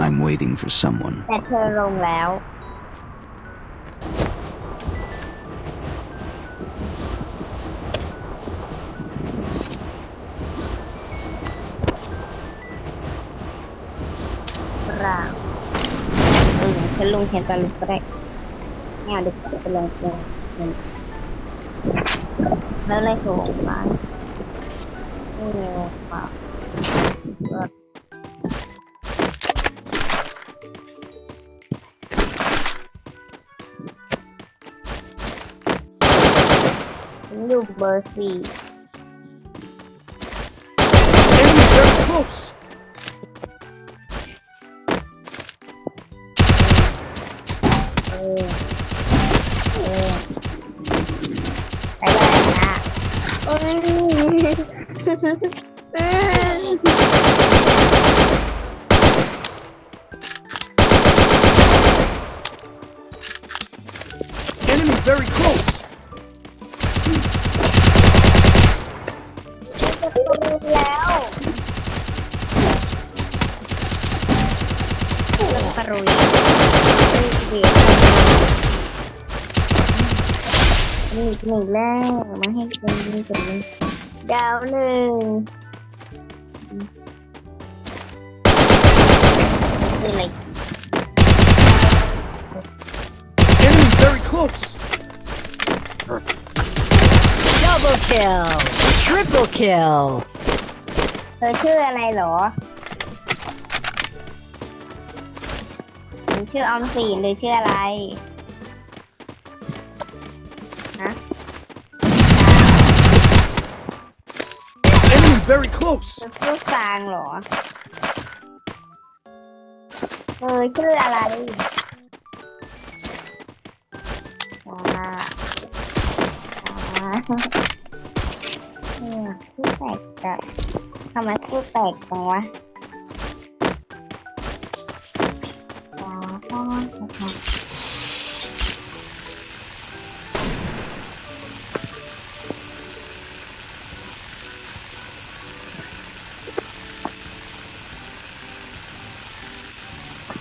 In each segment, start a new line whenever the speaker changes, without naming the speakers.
I'm waiting for someone.
แต่เธอลงแล้วร่างฉันลงแทนตาลุกก็ได้ไม่เอาเด็กจะลงเองแล้วเลยโผล่มาไม่เร็วกว่าอยู่เบอร์4
Enemy very close.
ไปเลยนะ
Enemy very close.
แล้วปรุยนี่หนึ่งแล้วมาให้เป็นนี่เป็นนี่ดาวหนึ่งคืออะไร
Enemy very close.
Double kill! Triple kill!
เธอชื่ออะไรเหรอชื่อออมสินหรือชื่ออะไรฮะ
Enemy very close.
ชื่อฟางเหรอชื่ออะไรชื่อแปลกจังทำไมชื่อแปลกจังวะ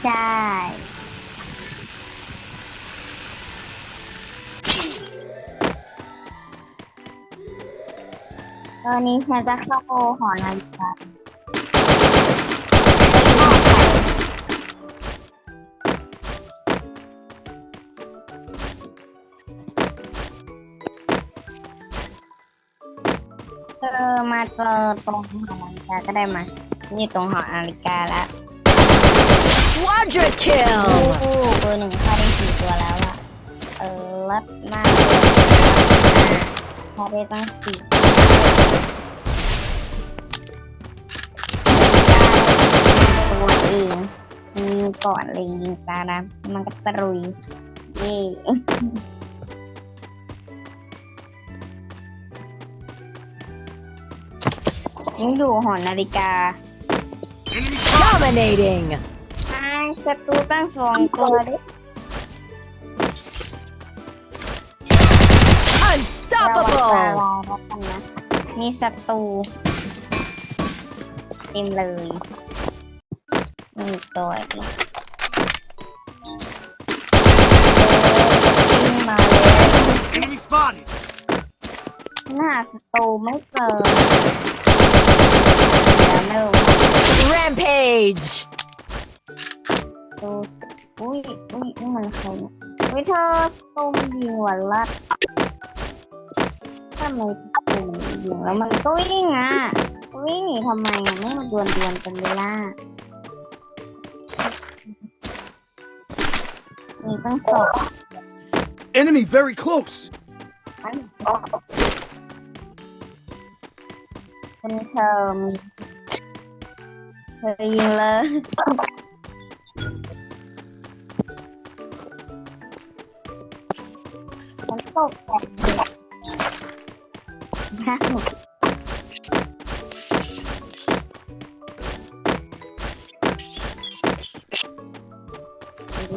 ใช่ตอนนี้ฉันจะเข้าหอนาฬิกามาเจอตรงหอนาฬิกาก็ได้มานี่ตรงหอนาฬิกาแล้ว
Quadra kill!
เบอร์ 1เข้าได้4 ตัวแล้วอะลัดมากเข้าได้ตั้ง4ตัวเองยิงก่อนเลยยิงตาดำมันก็ตรุยเย่ยังอยู่หอนาฬิกา
Dominating!
ศัตรูตั้ง2 ตัวดิ
Unstoppable!
มีศัตรูเต็มเลยมีตัวอีกมาเลย
Enemy spotted.
หน้าศัตรูไม่เจอไม่รู้
Rampage!
ตัวอุ้ยนี่มันใครเนี่ยอุ้ยเธอตูมยิงวันละทำไมตูมยิงแล้วมันก็วิ่งวิ่งหนีทำไมไม่มาดวลกันเวลามีตั้ง2
Enemy very close.
คุณเธอยิงเลยฉันตกแบบ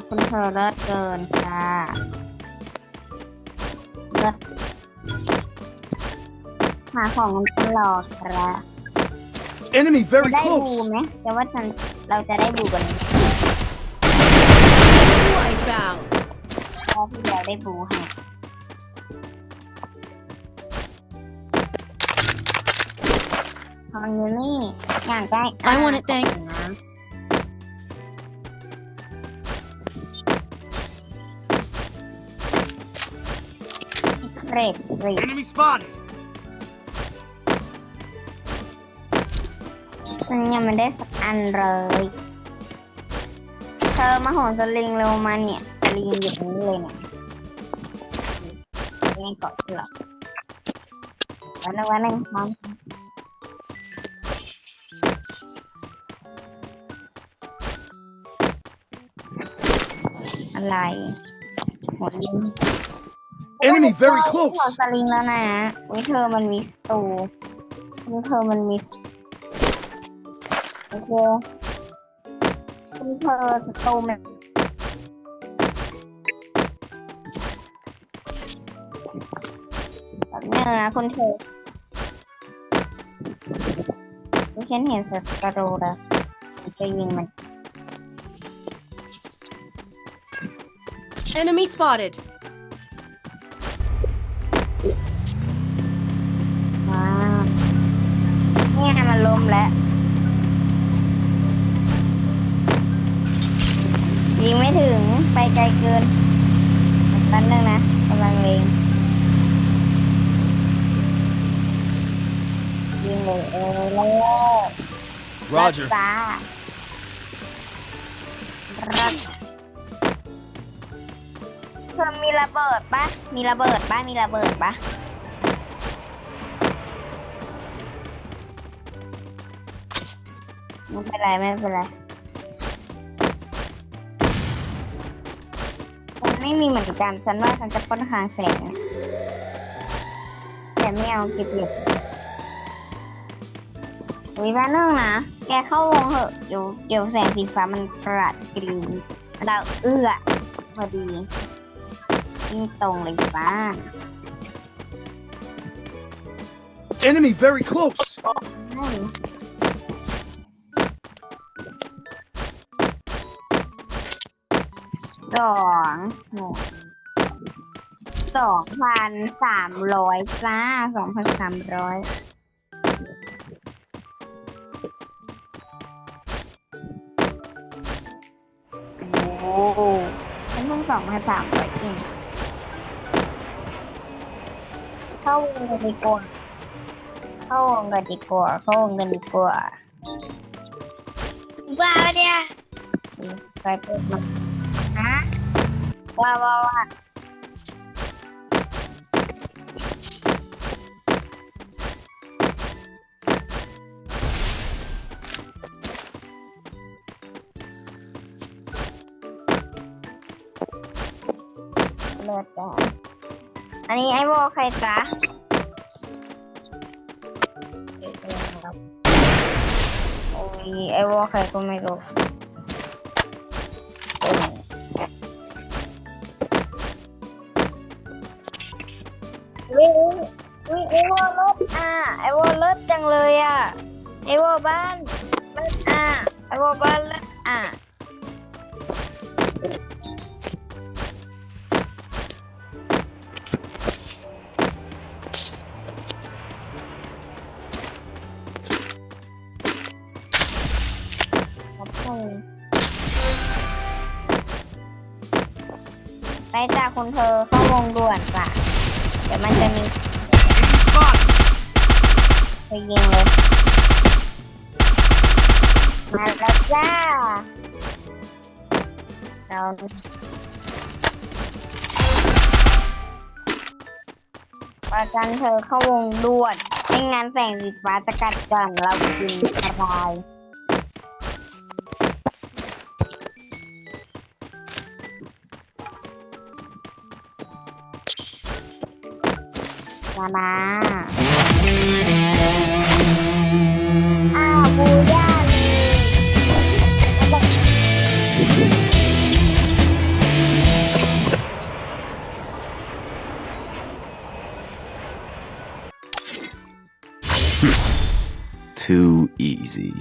คุณเธอเลิศเกินค่ะเลิศหาของกันตลอดครับ
Enemy
จะ
very
ได้บู
close.
ไหมแต่ว่าเราจะได้บูกัน
Bloodbound.
รอบที่แล้วได้บูให้ทองอยู่นี่อยากได้
I want it, thanks
เกรดเกรด
Enemy spotted.
ฉันยังไม่ได้สักอันเลย เธอมาโหนสลิงเร็วมาเนี่ยสลิงอยู่ตรงนี้เลยเนี่ยไม่เกาะเสือกวันหนึ่งพร้อมอะไรหัวยิง
Enemy very
โห
close.
นสลิงแล้วนะวิเธอมันมีสตูวิเธอมันมีโอเคคุณเธอสตูมันแบบนี้นะคุณเธอฉันเห็นสตรูแล้วจะยิงมัน
Enemy spotted.
ว้าวเนี่ยมันล้มแล้ว ยิงไม่ถึงไปไกลเกินแป๊บนึงนะกำลังเลงยิงเลยเลย
Roger.
จ้ารัดเธอมีระเบิดปะมีระเบิดปะมีระเบิดปะไม่เป็นไรไม่เป็นไรฉันไม่มีเหมือนกันฉันว่าฉันจะป้นคางแสงแต่ไม่เอาเก็บเก็บวิบ้านนึงนะแกเข้าวงเหอะเดี๋ยวแสงสีฟ้ามันประหลาดกรีนเราเอื้อพอดียิ่งตรงเลยป้า
Enemy very close.
2,300 จ้า 2,300โอ้โหฉันเพิ่ง2,300เองเข้าวงกันดีกว่าเข้าวงกันดีกว่าเข้าวงกันดีกว่าบ้าเนี่ยไปเปิดมาฮะว้าวเลิศจ้ะอันนี้ไอโวใครจ๊ะโอ้ยไอโวใครก็ไม่รู้วิไอโวเลิศไอโวเลิศจังเลยไอโวบ้านเลิศไอโวบ้านเลิศไปจากคนเธอเข้าวงด่วนจ้ะเดี๋ยวมันจะมี
Enemy spotted.
ไปยิงเลยมาแล้วจ้าเราประกันเธอเข้าวงด่วนไม่งั้นแสงสีฟ้าจะกัดก่อนเรากินอะไรมาบูย่าเลย
Too easy.